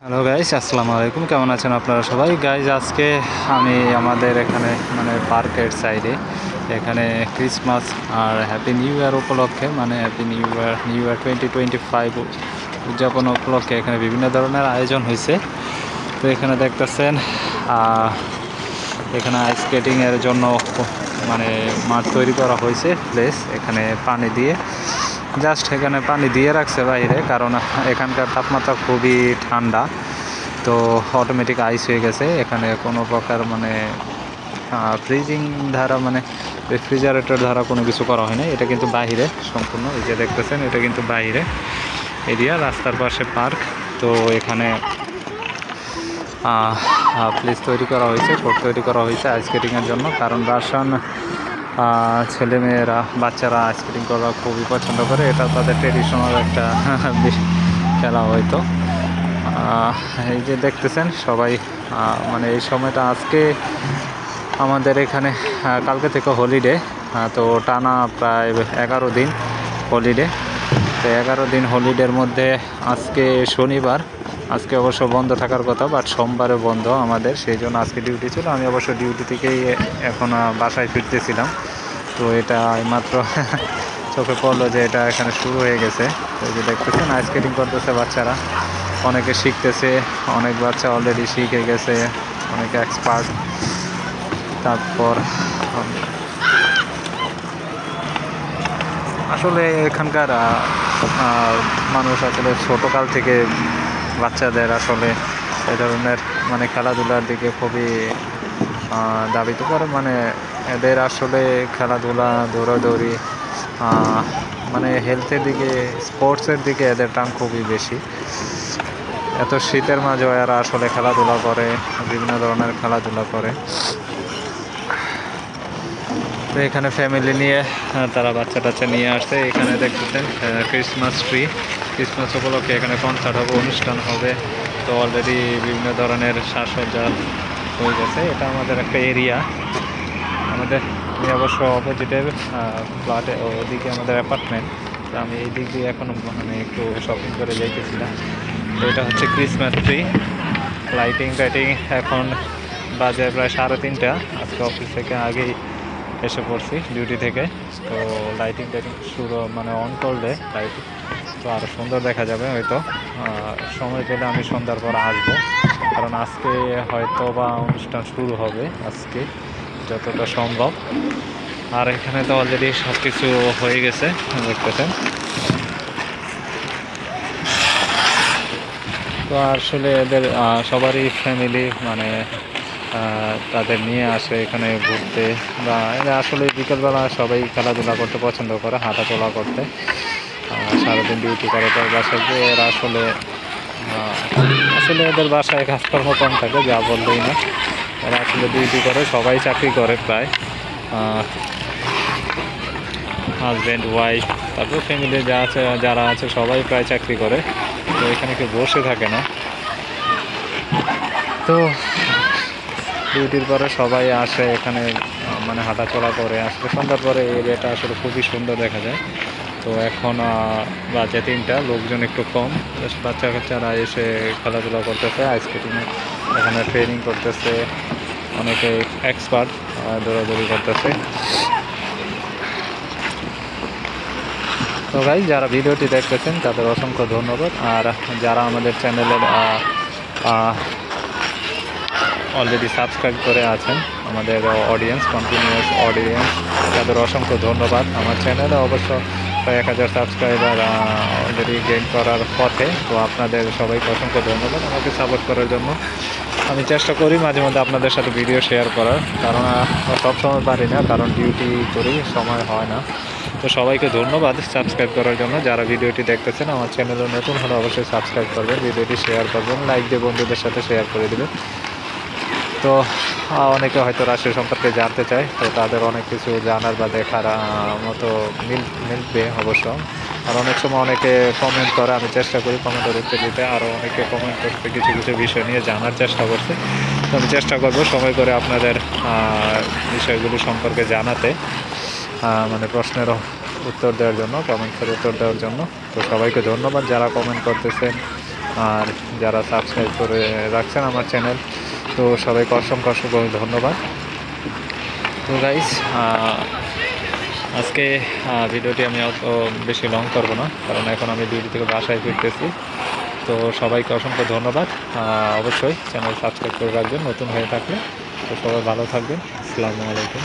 Hello guys, আসসালামু আলাইকুম। কেমন আছেন আপনারা সবাই? গাইস, আজকে আমি আমাদের এখানে পার্কের সাইডে এখানে ক্রিসমাস আর হ্যাপি নিউ ইয়ার উপলক্ষে হ্যাপি নিউ ইয়ার 2025 উদযাপন উপলক্ষে এখানে বিভিন্ন ধরনের আয়োজন হয়েছে। তো এখানে দেখতেছেন এখানে আইস স্কেটিংয়ের জন্য মাঠ তৈরি করা হয়েছে। প্লেস এখানে পানি দিয়ে এখানে পানি দিয়ে রাখছে বাইরে, কারণ এখানকার তাপমাত্রা খুবই ঠান্ডা। তো অটোমেটিক আইস হয়ে গেছে, এখানে কোনো প্রকার ফ্রিজিং ধারা রেফ্রিজারেটর ধারা কোনো কিছু করা হয় না। এটা কিন্তু বাইরে সম্পূর্ণ, এই যে দেখতেছেন এটা কিন্তু বাইরে এরিয়া, রাস্তার পাশে পার্ক। তো এখানে প্লেস তৈরি করা হয়েছে, কোর্ট তৈরি করা হয়েছে আইস স্কেটিংয়ের জন্য, কারণ রাশিয়ান ছেলেমেয়েরা বাচ্চারা আইস স্কেটিং করা খুবই পছন্দ করে। এটা তাদের ট্রেডিশনাল একটা খেলা হয়তো। এই যে দেখতেছেন সবাই এই সময়টা আজকে আমাদের এখানে কালকে থেকে হলিডে। তো টানা প্রায় 11 দিন হলিডে। তো 11 দিন হলিডের মধ্যে আজকে শনিবার, আজকে অবশ্য বন্ধ থাকার কথা, বাট সোমবারে বন্ধ আমাদের, সেই জন্য আজকে ডিউটি ছিল। আমি অবশ্য ডিউটি থেকেই এখন বাসায় ফিরতেছিলাম। তো এটা মাত্র চোখে পড়লো যে এটা এখানে শুরু হয়ে গেছে। তো এই যে দেখতেছেন আইস স্কেটিং করতেছে বাচ্চারা, অনেকে শিখতেছে, অনেক বাচ্চা অলরেডি শিখে গেছে, অনেকে এক্সপার্ট। তারপর আসলে এখানকার মানুষ আসলে ছোটোকাল থেকে বাচ্চাদের আসলে এই ধরনের খেলাধুলার দিকে খুবই দাবিত করে। এদের আসলে খেলাধুলা, দৌড়াদৌড়ি, হেলথের দিকে, স্পোর্টসের দিকে এদের টান খুবই বেশি। এত শীতের মাঝেও এরা আসলে খেলাধুলা করে, বিভিন্ন ধরনের খেলাধুলা করে। তো এখানে ফ্যামিলি নিয়ে তারা বাচ্চা টাচ্চা নিয়ে আসছে। এখানে দেখতেছেন ক্রিসমাস ট্রি, ক্রিসমাস উপলক্ষে এখানে কনসার্ট হবে, অনুষ্ঠান হবে। তো অলরেডি বিভিন্ন ধরনের সাজসজ্জা হয়ে গেছে। এটা আমাদের একটা এরিয়া, আমি অবশ্য অপোজিটের ফ্ল্যাটে, ওদিকে আমাদের অ্যাপার্টমেন্ট। তো আমি এই দিক দিয়ে এখন একটু শপিং করে যাইতেছিলাম। তো এটা হচ্ছে ক্রিসমাস ট্রি, লাইটিং টাইটিং। এখন বাজে প্রায় 3:30। আজকে অফিস থেকে আগেই এসে পড়ছি ডিউটি থেকে। তো লাইটিং টাইটিং শুরু অন করলে লাইটিং তো আরও সুন্দর দেখা যাবে। হয়তো সময় পেলে আমি সন্ধ্যার পর আসবো, কারণ আজকে হয়তো বা অনুষ্ঠান শুরু হবে আজকে যতটা সম্ভব। আর এখানে তো অলরেডি সব কিছু হয়ে গেছে দেখতেছেন। তো আসলে এদের সবারই ফ্যামিলি তাদের নিয়ে আসে এখানে ঘুরতে, বা আসলে বিকেলবেলা সবাই খেলাধুলা করতে পছন্দ করে, হাঁটাচলা করতে। সারাদিন ডিউটি করে তার বাসায় গিয়ে এরা আসলে এদের বাসায় কাজকর্ম কম থাকে, যা বললেই না। এরা আসলে ডিউটি করে, সবাই চাকরি করে প্রায়, হাজব্যান্ড, ওয়াইফ, তারপর ফ্যামিলি যারা আছে সবাই প্রায় চাকরি করে। তো এখানে কেউ বসে থাকে না। তো ডিউটির পরে সবাই আসে এখানে হাঁটাচলা করে। আসলে সন্ধ্যার পরে এই এরিয়াটা আসলে খুবই সুন্দর দেখা যায়। তো এখন বাজে 3টা, লোকজন একটু কম, বাচ্চা কাচ্চারা এসে খেলাধুলা করতেছে, আইস স্কেটিংয়ে এখানে ট্রেনিং করতেছে, অনেকে এক্সপার্ট, দৌড়াদৌড়ি করতেছে। তো গাইস, যারা ভিডিওটি দেখতেছেন তাদের অসংখ্য ধন্যবাদ। আর যারা আমাদের চ্যানেলের অলরেডি সাবস্ক্রাইব করে আছেন, আমাদের অডিয়েন্স, কন্টিনিউয়াস অডিয়েন্স, তাদের অসংখ্য ধন্যবাদ। আমার চ্যানেলে অবশ্য প্রায় 1000 সাবস্ক্রাইবার অলরেডি গেইন করার পথে। তো আপনাদের সবাইকে অসংখ্য ধন্যবাদ আমাকে সাপোর্ট করার জন্য। আমি চেষ্টা করি মাঝে মধ্যে আপনাদের সাথে ভিডিও শেয়ার করার, কারণ সবসময় পারি না, কারণ ডিউটি করি, সময় হয় না। তো সবাইকে ধন্যবাদ সাবস্ক্রাইব করার জন্য। যারা ভিডিওটি দেখতেছেন, আমার চ্যানেলে নতুন হলে অবশ্যই সাবস্ক্রাইব করবেন, ভিডিওটি শেয়ার করবেন, লাইক দিয়ে বন্ধুদের সাথে শেয়ার করে দেবেন। তো অনেকে হয়তো রাশিয়া সম্পর্কে জানতে চায়, তো তাদের অনেক কিছু জানার বা দেখার মতো মিলবে অবশ্য। আর অনেক সময় অনেকে কমেন্ট করে, আমি চেষ্টা করি কমেন্টের উত্তর দিতে। আরও অনেকে কমেন্ট করতে কিছু কিছু বিষয় নিয়ে জানার চেষ্টা করছে। তো আমি চেষ্টা করব সময় করে আপনাদের বিষয়গুলি সম্পর্কে জানাতে, প্রশ্নের উত্তর দেওয়ার জন্য, কমেন্ট করে উত্তর দেওয়ার জন্য। তো সবাইকে ধন্যবাদ যারা কমেন্ট করতেছেন, আর যারা সাবস্ক্রাইব করে রাখছেন আমার চ্যানেল, তো সবাইকে অসংখ্য অসংখ্য ধন্যবাদ। তো গাইস, আজকে ভিডিওটি আমি অত বেশি লং করবো না, কারণ এখন আমি ডিউটি থেকে বাসায় ফিরতেছি। তো সবাইকে অসংখ্য ধন্যবাদ। অবশ্যই চ্যানেল সাবস্ক্রাইব করে রাখবেন নতুন হয়ে থাকলে। তো সবাই ভালো থাকবেন। আসসালামু আলাইকুম।